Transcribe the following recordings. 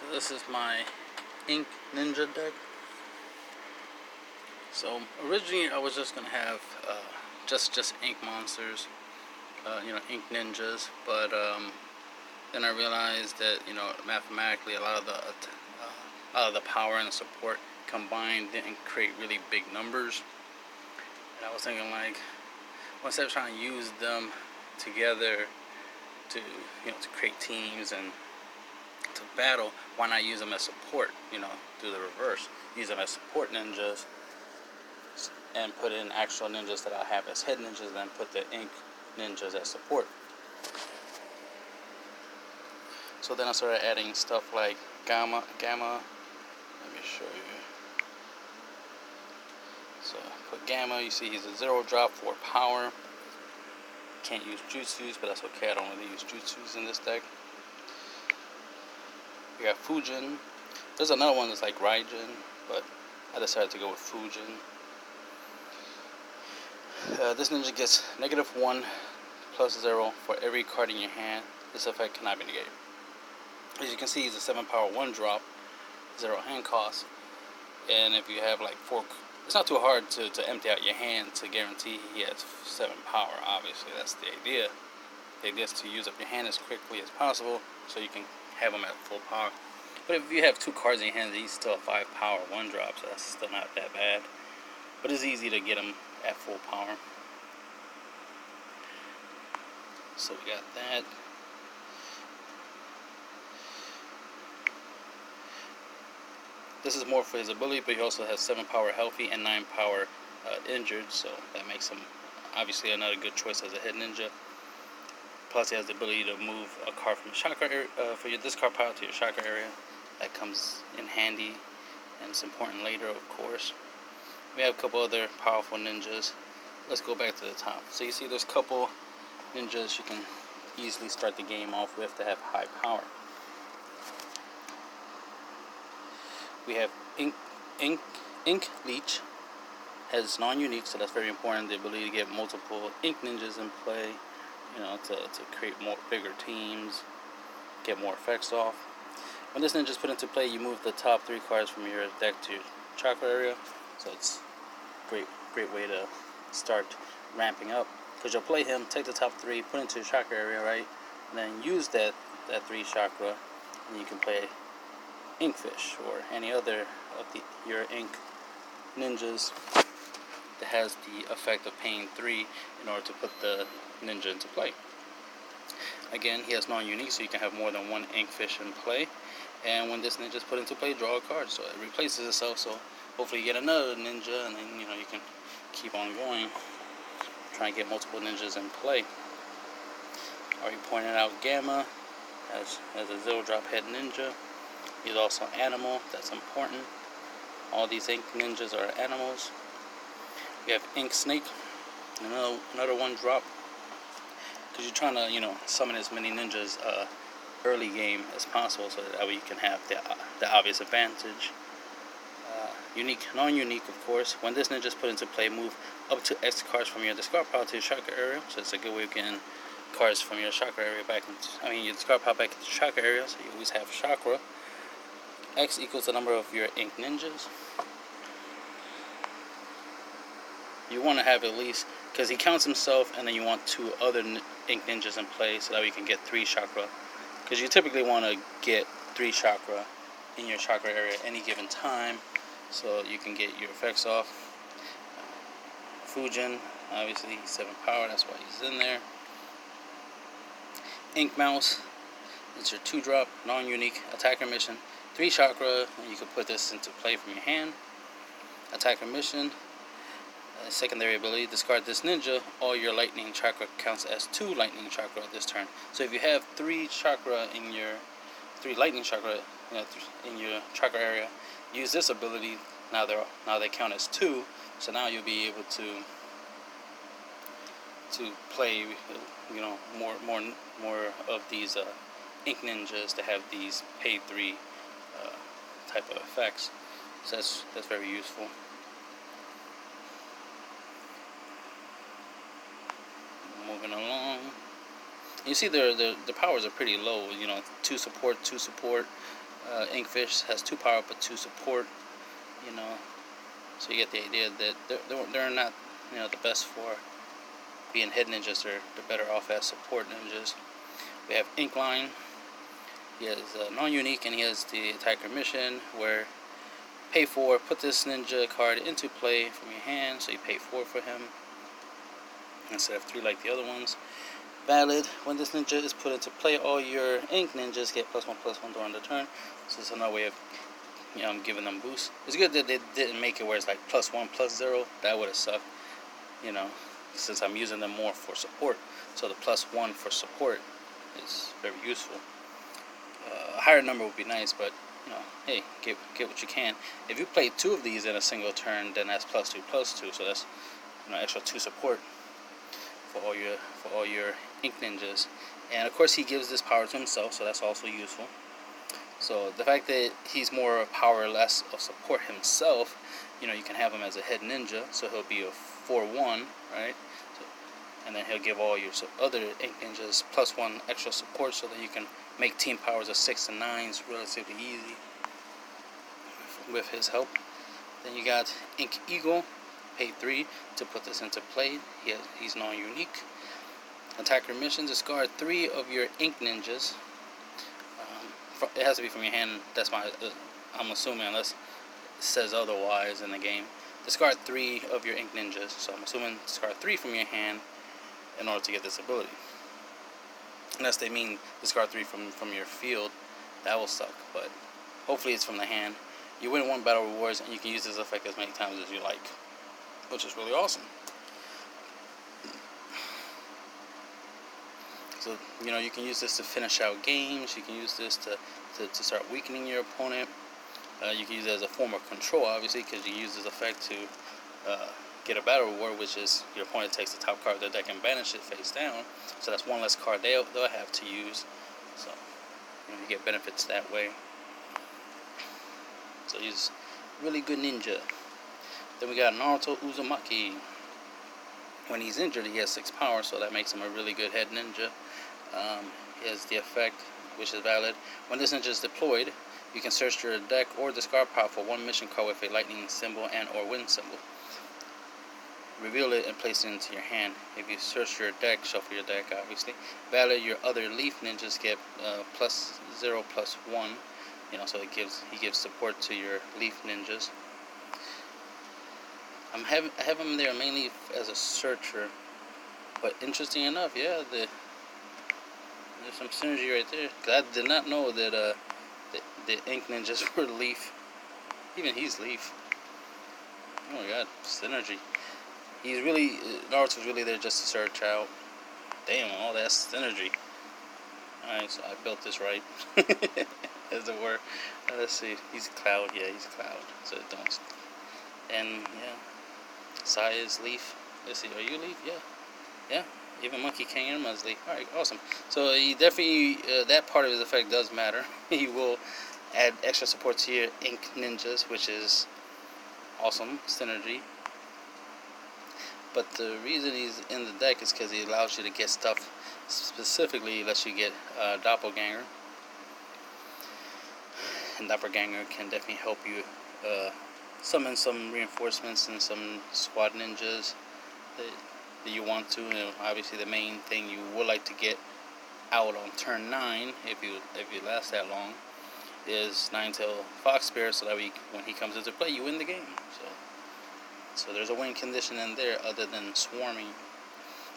So this is my Ink Ninja deck. So originally I was just gonna have just ink monsters, ink ninjas, but then I realized that mathematically a lot of the power and the support combined didn't create really big numbers, and I was thinking like, instead of trying to use them together to create teams and to battle, why not use them as support? Do the reverse, use them as support ninjas and put in actual ninjas that I have as head ninjas, then put the ink ninjas as support. So then I started adding stuff like Gamma. Let me show you. So put Gamma. You see he's a 0-drop for power. Can't use jutsus, but that's okay. I don't really use jutsus in this deck. We got Fujin. There's another one that's like Raijin, but I decided to go with Fujin. This ninja gets -1 plus 0 for every card in your hand. This effect cannot be negated. As you can see, he's a 7-power 1-drop, 0 hand cost. And if you have like 4, it's not too hard to empty out your hand to guarantee he has 7 power. Obviously, that's the idea. The idea is to use up your hand as quickly as possible so you can have him at full power. But if you have 2 cards in your hand, he's still a 5-power 1-drop, so that's still not that bad. But it's easy to get him at full power. So we got that. This is more for his ability, but he also has 7-power healthy and 9-power injured, so that makes him obviously another good choice as a head ninja. Plus he has the ability to move a card from chakra area, for your discard pile to your chakra area. That comes in handy, and it's important later, of course. We have a couple other powerful ninjas. Let's go back to the top. So you see there's a couple ninjas you can easily start the game off with to have high power. We have Ink Leech. Has non-unique, so that's very important. The ability to get multiple ink ninjas in play, to create bigger teams, get more effects off. When this ninja is put into play, you move the top 3 cards from your deck to your chakra area. So it's a great way to start ramping up. Because you'll play him, take the top 3, put it into your chakra area, right? And then use that 3 chakra, and you can play Inkfish or any other of your ink ninjas that has the effect of paying 3 in order to put the ninja into play. Again, he has non-unique, so you can have more than 1 Inkfish in play. And when this ninja is put into play, draw a card. So it replaces itself, so hopefully you get another ninja, and then you can keep on going. Try and get multiple ninjas in play. Already pointed out Gamma as a 0-drop head ninja. He's also animal, that's important. All these ink ninjas are animals. We have Ink Snake, another 1-drop. Because you're trying to, summon as many ninjas early game as possible, so that way you can have the obvious advantage. Unique, non-unique, of course. When this ninja is put into play, move up to X cards from your discard pile to your chakra area. So it's a good way of getting cards from your chakra area your discard pile back into your chakra area, so you always have chakra. X equals the number of your ink ninjas. You want to have at least, because he counts himself, and then you want 2 other ink ninjas in play, so that we can get 3 chakra. Because you typically want to get 3 chakra in your chakra area at any given time, so you can get your effects off. Fujin, obviously he's 7 power, that's why he's in there. Ink Mouse, it's your 2-drop, non-unique attacker mission. 3 chakra, and you can put this into play from your hand. Attacker mission. Secondary ability, discard this ninja. All your lightning chakra counts as 2 lightning chakra this turn. So if you have 3 chakra in your 3 lightning chakra in your chakra area, use this ability. Now they count as 2. So now you'll be able to play more of these ink ninjas to have these pay 3 type of effects. So that's very useful. Moving along, you see the powers are pretty low. 2 support, Inkfish has 2 power but 2 support. You know, so you get the idea that they're not, you know, the best for being head ninjas. They're better off as support ninjas. We have Inkline. He is non-unique, and he has the attacker mission where pay 4, put this ninja card into play from your hand, so you pay 4 for him instead of 3 like the other ones. Valid, when this ninja is put into play, all your ink ninjas get +1/+1 during the turn. So it's another way of, you know, giving them boosts. It's good that they didn't make it where it's like +1/+0. That would have sucked, you know, since I'm using them more for support. So the +1 for support is very useful. A higher number would be nice, but you know, hey, get what you can. If you play 2 of these in a single turn, then that's +2/+2. So that's, you know, extra 2 support for all your ink ninjas. And of course, he gives this power to himself, so that's also useful. So the fact that he's more power, less of support himself, you know, you can have him as a head ninja, so he'll be a 4/1, right? So, and then he'll give all your other ink ninjas +1 extra support, so that you can make team powers of 6 and 9s relatively easy with his help. Then you got Ink Eagle, pay 3 to put this into play. He's non-unique. Attacker mission, discard 3 of your ink ninjas. It has to be from your hand. That's my, I'm assuming, unless it says otherwise in the game. Discard 3 of your ink ninjas. So I'm assuming discard 3 from your hand in order to get this ability. Unless they mean discard 3 from your field, that will suck. But hopefully it's from the hand. You win 1 battle rewards, and you can use this effect as many times as you like, which is really awesome. So, you know, you can use this to finish out games. You can use this to start weakening your opponent. You can use it as a form of control, obviously, because you use this effect to get a battle reward, which is your opponent takes the top card of their deck and banish it face down. So that's 1 less card they'll have to use. So, you know, you get benefits that way. So he's a really good ninja. Then we got Naruto Uzumaki. When he's injured, he has 6 power, so that makes him a really good head ninja. He has the effect, which is valid. When this ninja is deployed, you can search your deck or discard power for 1 mission card with a lightning symbol and or wind symbol. Reveal it and place it into your hand. If you search your deck, shuffle your deck, obviously. Valid, your other leaf ninjas get +0/+1. You know, so he gives support to your leaf ninjas. I have him there mainly as a searcher, but interesting enough, yeah, there's some synergy right there. Cause I did not know that the ink ninjas were leaf. Even he's leaf. Oh my god, synergy. He's really, Naruto's really there just to search out. Damn, all that synergy. Alright, so I built this right, as it were. Let's see, he's Cloud. Yeah, he's Cloud. So it don't. And yeah. Sai is leaf. Let's see, are you leaf? Yeah. Even Monkey King Irma is leaf. Alright, awesome. So he definitely, that part of his effect does matter. He will add extra support to your ink ninjas, which is awesome synergy. But the reason he's in the deck is because he allows you to get stuff. Specifically, lets you get Doppelganger. And Doppelganger can definitely help you summon some reinforcements and some squad ninjas that you want to. And obviously, the main thing you would like to get out on turn 9, if you last that long, is Nine-Tail Fox Spirit, so that when he comes into play, you win the game. So there's a win condition in there other than swarming.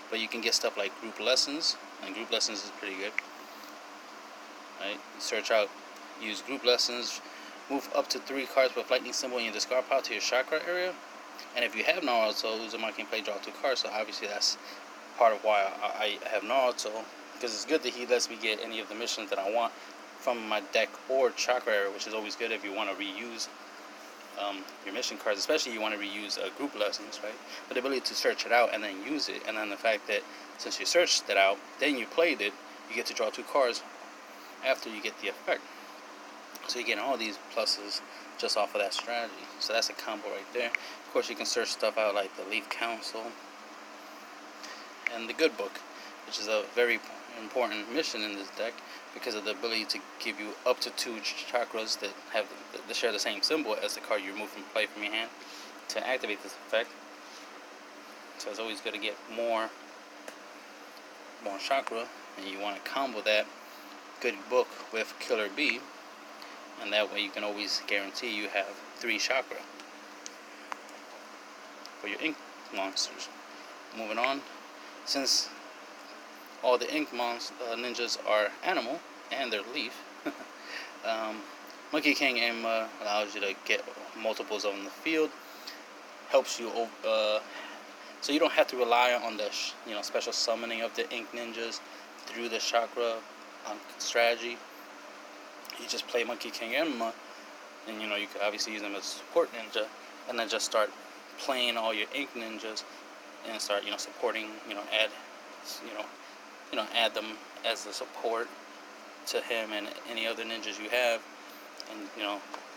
But you can get stuff like group lessons, and group lessons is pretty good. Right? Search out, use group lessons. Move up to 3 cards with lightning symbol in your discard pile to your chakra area. And if you have Naruto, Uzumaki can play draw 2 cards. So obviously that's part of why I have Naruto. Because it's good that he lets me get any of the missions that I want from my deck or chakra area, which is always good if you want to reuse your mission cards. Especially you want to reuse group lessons, right? But the ability to search it out and then use it. And then the fact that since you searched it out, then you played it, you get to draw 2 cards after you get the effect. So you're getting all these pluses just off of that strategy. So that's a combo right there. Of course, you can search stuff out like the Leaf Council and the Good Book, which is a very important mission in this deck because of the ability to give you up to 2 chakras that share the same symbol as the card you remove from play from your hand to activate this effect. So it's always good to get more chakra, and you want to combo that good book with Killer B, and that way you can always guarantee you have 3 chakra for your ink monsters. Moving on, since all the ink ninjas are animal and they're leaf, Monkey King Enma allows you to get multiples on the field, helps you so you don't have to rely on the special summoning of the ink ninjas through the chakra strategy. You just play Monkey King Enma, and you can obviously use them as support ninja, and then just start playing all your ink ninjas and start supporting, add them as a support to him and any other ninjas you have, and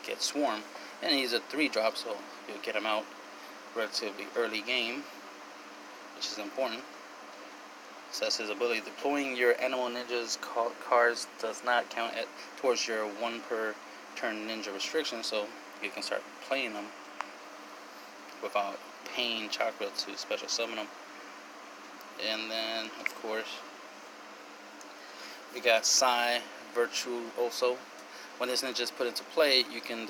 get Swarm. And he's a 3-drop, so you'll get him out relatively early game, which is important. So that's his ability. Deploying your animal ninjas cards does not count towards your 1 per turn ninja restriction, so you can start playing them without paying chakra to special summon them. And then, of course, we got Psy Virtuoso. When this ninja is put into play, you can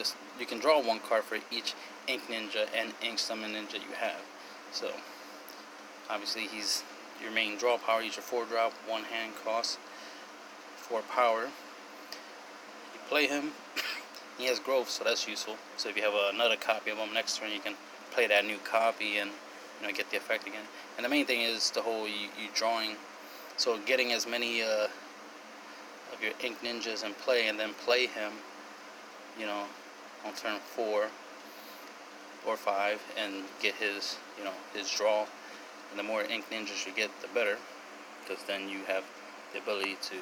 draw 1 card for each ink ninja and ink summon ninja you have. So obviously he's your main draw power. He's your 4-drop, 1 hand cost, 4 power. You play him. He has growth, so that's useful. So if you have another copy of him next turn, you can play that new copy and get the effect again. And the main thing is the whole you drawing. So getting as many of your ink ninjas in play, and then play him, on turn 4 or 5, and get his draw. And the more ink ninjas you get, the better, because then you have the ability to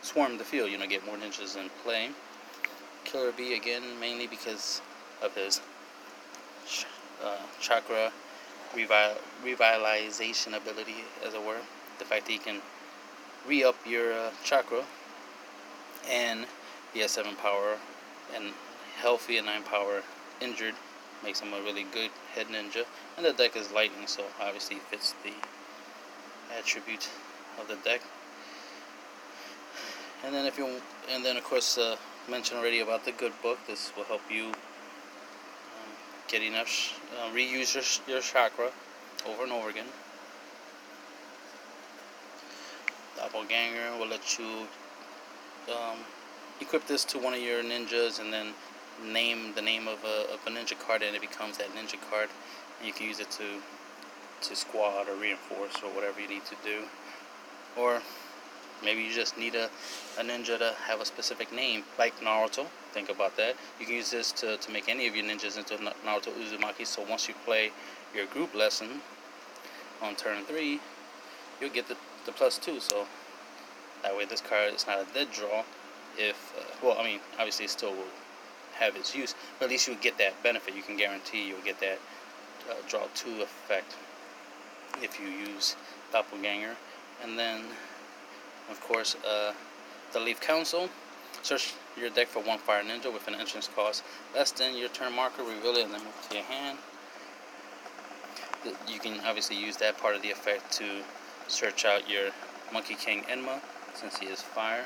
swarm the field. Get more ninjas in play. Killer B again, mainly because of his chakra revitalization ability, as it were. The fact that he can re-up your chakra, and he has 7 power and healthy and 9 power injured, makes him a really good head ninja. And the deck is lightning, so obviously fits the attribute of the deck. And then of course mentioned already about the good book. This will help you get enough reuse your chakra over and over again. Doppelganger will let you equip this to one of your ninjas, and then name the name of a ninja card, and it becomes that ninja card, and you can use it to squad or reinforce or whatever you need to do. Or maybe you just need a ninja to have a specific name, like Naruto. Think about that. You can use this to make any of your ninjas into Naruto Uzumaki. So once you play your group lesson on turn 3, you'll get the +2. So that way this card is not a dead draw. Obviously it still will have its use, but at least you'll get that benefit. You can guarantee you'll get that draw 2 effect if you use Doppelganger. And then, of course, the Leaf Council. Search your deck for 1 fire ninja with an entrance cost less than your turn marker, reveal it, and then move it to your hand. You can obviously use that part of the effect to search out your Monkey King Enma, since he is fire.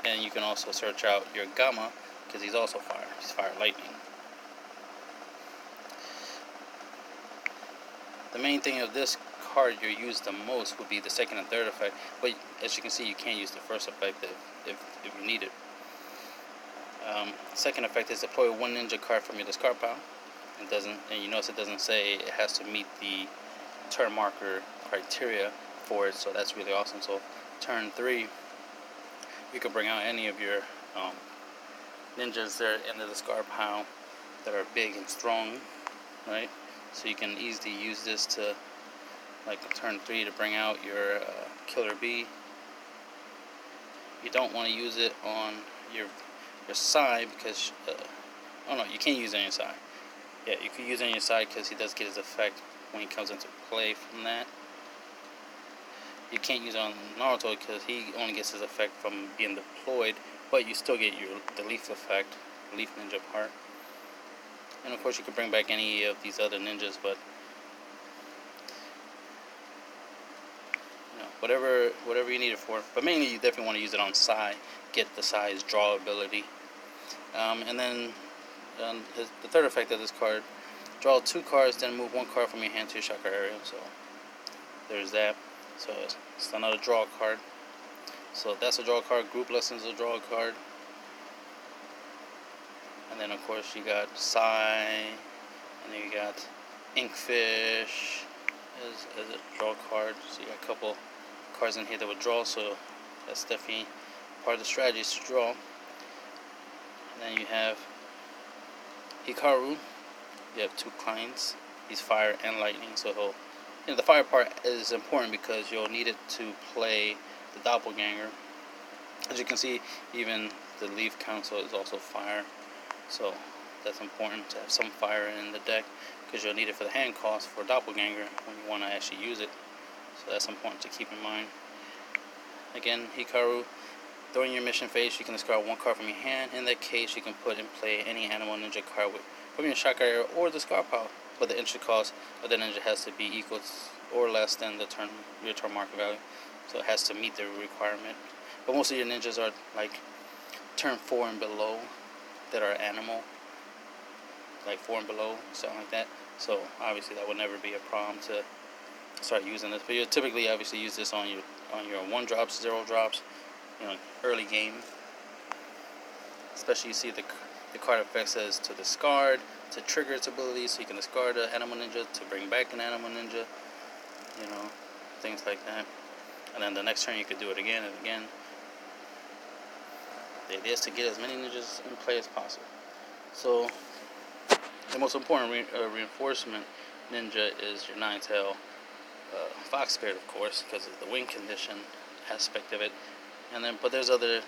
And you can also search out your Gamma, because he's also fire. He's fire lightning. The main thing of this card you use the most would be the 2nd and 3rd effect, but as you can see, you can't use the 1st effect if you need it. 2nd effect is deploy 1 ninja card from your discard pile. And you notice it doesn't say it has to meet the turn marker criteria for it, so that's really awesome. So turn 3, you can bring out any of your ninjas that are in the discard pile that are big and strong, right? So you can easily use this to, like turn 3, to bring out your Killer B. You don't want to use it on your side because, you can't use it on your side. Yeah, you can use it on your side because he does get his effect when he comes into play from that. You can't use it on Naruto because he only gets his effect from being deployed, but you still get the leaf effect, leaf ninja part. And of course you can bring back any of these other ninjas, but whatever you need it for. But mainly you definitely want to use it on Sai, get the Sai's draw ability. And then the third effect of this card, draw 2 cards, then move 1 card from your hand to your chakra area. So there's that. So it's another draw card. So that's a draw card. Group Lessons is a draw card. And then of course you got Sai, and then you got Inkfish as a draw card. So you got a couple cards in here that would draw, so that's definitely part of the strategy is to draw. And then you have Hikaru. You have 2 clients. He's fire and lightning, so the fire part is important because you'll need it to play the doppelganger. As you can see, even the leaf council is also fire, so that's important to have some fire in the deck because you'll need it for the hand cost for doppelganger when you want to actually use it. So that's important to keep in mind. Again, Hikaru, during your mission phase, you can discard 1 card from your hand. In that case, you can put and play any animal ninja card from your chakra area or discard pile, but the entry cost of the ninja has to be equal or less than your turn market value. So it has to meet the requirement. But most of your ninjas are like turn 4 and below that are animal, like 4 and below, something like that. So obviously that would never be a problem to start using this. But you typically obviously use this on your 1 drops, 0 drops, early game. Especially you see the card effect says to discard, to trigger its ability, so you can discard an animal ninja to bring back an animal ninja, things like that. And then the next turn you could do it again and again. The idea is to get as many ninjas in play as possible. So the most important reinforcement ninja is your 9-tail fox spirit, of course, because of the wing condition aspect of it. And then, but there's other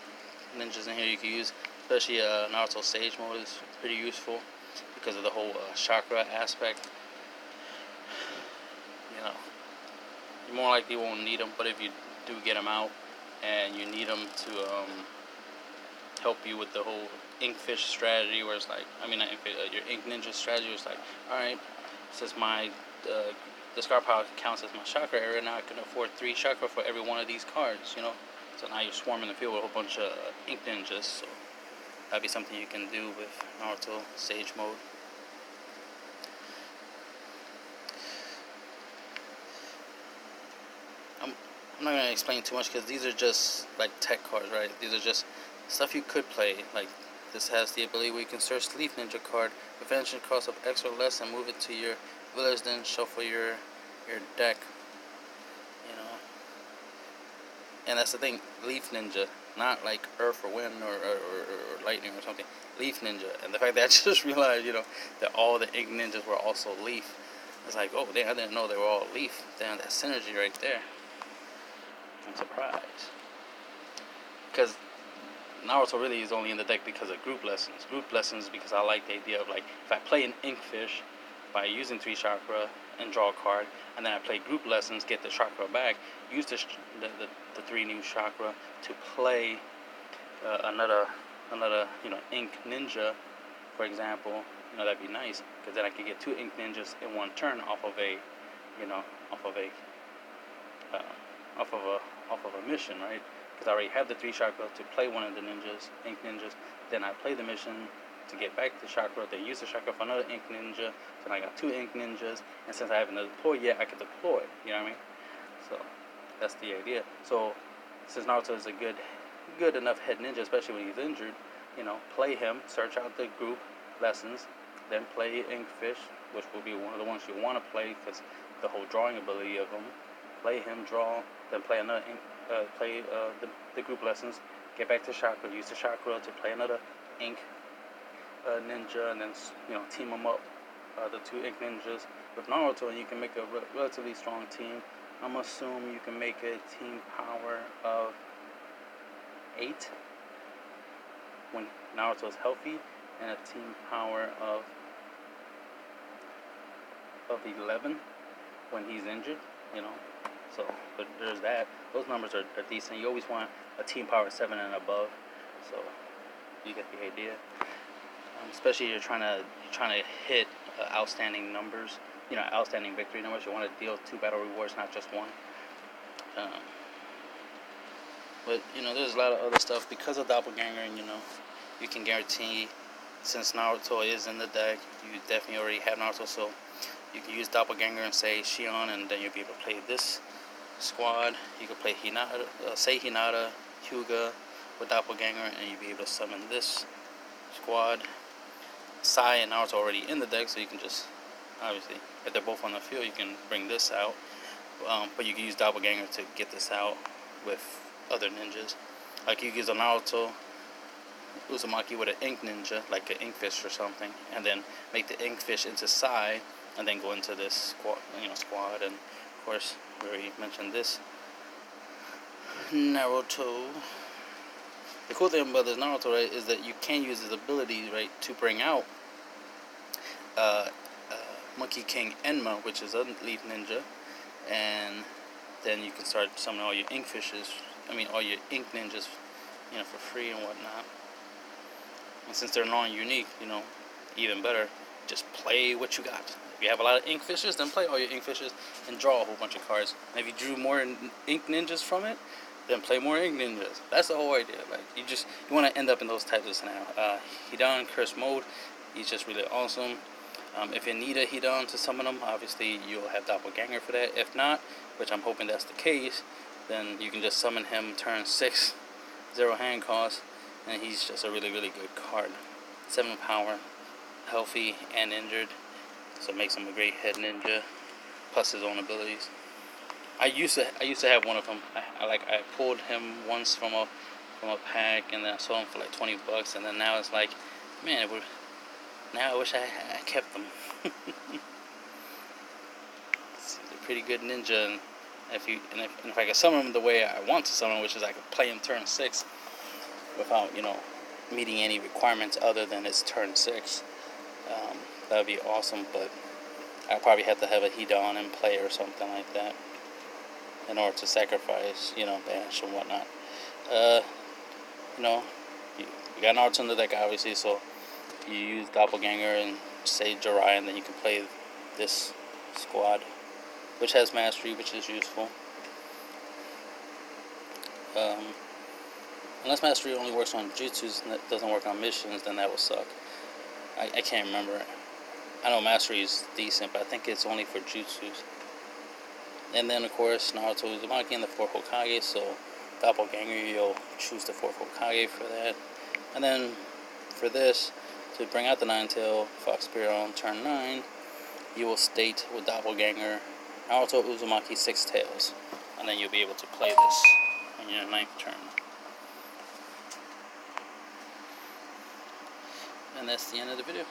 ninjas in here you can use, especially Naruto Sage Mode is pretty useful because of the whole chakra aspect. You more likely won't need them, but if you do get them out and you need them to help you with the whole Inkfish strategy, where it's like, your Ink Ninja strategy was like, alright, since my discard power counts as my chakra area, now I can afford 3 chakra for every one of these cards, So now you're swarming the field with a whole bunch of Ink Ninjas, so that'd be something you can do with Naruto Sage Mode. I'm not going to explain too much because these are just like tech cards, right? These are just stuff you could play. Like this has the ability where you can search Leaf Ninja card, prevention cost of X or less, and move it to your village, then shuffle your deck. And that's the thing, Leaf Ninja, not like Earth or Wind or Lightning or something. Leaf Ninja. And the fact that I just realized, that all the Ink Ninjas were also Leaf. It's like, oh damn, I didn't know they were all Leaf. Damn, that synergy right there. I'm surprised. Because Naruto really is only in the deck because of Group Lessons. Group Lessons because I like the idea of, like, if I play an Inkfish by using 3 chakra and draw a card, and then I play Group Lessons, get the chakra back, use the 3 new chakra to play another Ink Ninja, for example, that'd be nice, because then I could get 2 Ink Ninjas in one turn off of a mission, right? Because I already have the 3 chakra to play one of the ninjas, Ink Ninjas. Then I play the mission to get back the chakra, then use the chakra for another Ink Ninja. Then I got 2 Ink Ninjas, and since I haven't deployed yet, I can deploy. You know what I mean? So that's the idea. So since Naruto is a good enough head ninja, especially when he's injured, play him, search out the Group Lessons, then play Inkfish, which will be one of the ones you want to play because the whole drawing ability of him. Play him, draw, then play another the Group Lessons, get back to chakra, use the chakra to play another Ink Ninja, and then team them up, the 2 Ink Ninjas with Naruto, and you can make a relatively strong team. I'm assuming you can make a team power of 8 when Naruto is healthy, and a team power of 11 when he's injured. So, but there's that. Those numbers are decent. You always want a team power 7 and above. So you get the idea. Especially you're trying to hit outstanding numbers. Outstanding victory numbers. You want to deal 2 battle rewards, not just 1. But there's a lot of other stuff because of Doppelganger. And you can guarantee, since Naruto is in the deck, you definitely already have Naruto, so you can use Doppelganger and say Shion, and then you'll be able to play this squad. You can play Hinata, Hinata, Hyuga with Doppelganger, and you'll be able to summon this squad. Sai and Naruto already in the deck, so you can just, obviously, if they're both on the field, you can bring this out. But you can use Doppelganger to get this out with other ninjas. Like you can use a Naruto Uzumaki with an ink ninja, like an inkfish or something, and then make the inkfish into Sai, and then go into this squad. And of course, we already mentioned this Naruto. The cool thing about this Naruto, right, is that you can use his ability, right, to bring out Monkey King Enma, which is a leaf ninja, and then you can start summoning all your inkfishes. All your ink ninjas, for free and whatnot. And since they're non-unique, even better, just play what you got. If you have a lot of ink fishes, then play all your ink fishes and draw a whole bunch of cards. And if you drew more ink ninjas from it, then play more ink ninjas. That's the whole idea. Like you want to end up in those types of scenarios. Hidan Curse Mode, he's just really awesome. If you need a Hidan to summon him, obviously you'll have Doppelganger for that. If not, which I'm hoping that's the case, then you can just summon him turn 6, 0 hand cost, and he's just a really, really good card. 7 power, healthy and injured, so it makes him a great head ninja, plus his own abilities. I used to have one of them. I pulled him once from a pack, and then I sold him for like $20, and then now it's like, man, now I wish I kept them. He's a pretty good ninja, and if I could summon him the way I want to summon him, which is I could play him turn 6 without meeting any requirements other than it's turn 6, that would be awesome. But I probably have to have a Hidan in play or something like that in order to sacrifice, banish and whatnot. You got Naruto in the deck, obviously, so you use Doppelganger and say Jiraiya, and then you can play this squad, which has mastery, which is useful. Unless mastery only works on jutsus and it doesn't work on missions, then that will suck. I can't remember. I know mastery is decent, but I think it's only for jutsus. And then, of course, Naruto Uzumaki and the 4 Hokage, so Doppelganger, you'll choose the 4 Hokage for that. And then, for this, to bring out the 9-tail Fox Spirit on turn 9, you will state with Doppelganger, Naruto Uzumaki 6 tails. And then you'll be able to play this on your 9th turn. And that's the end of the video.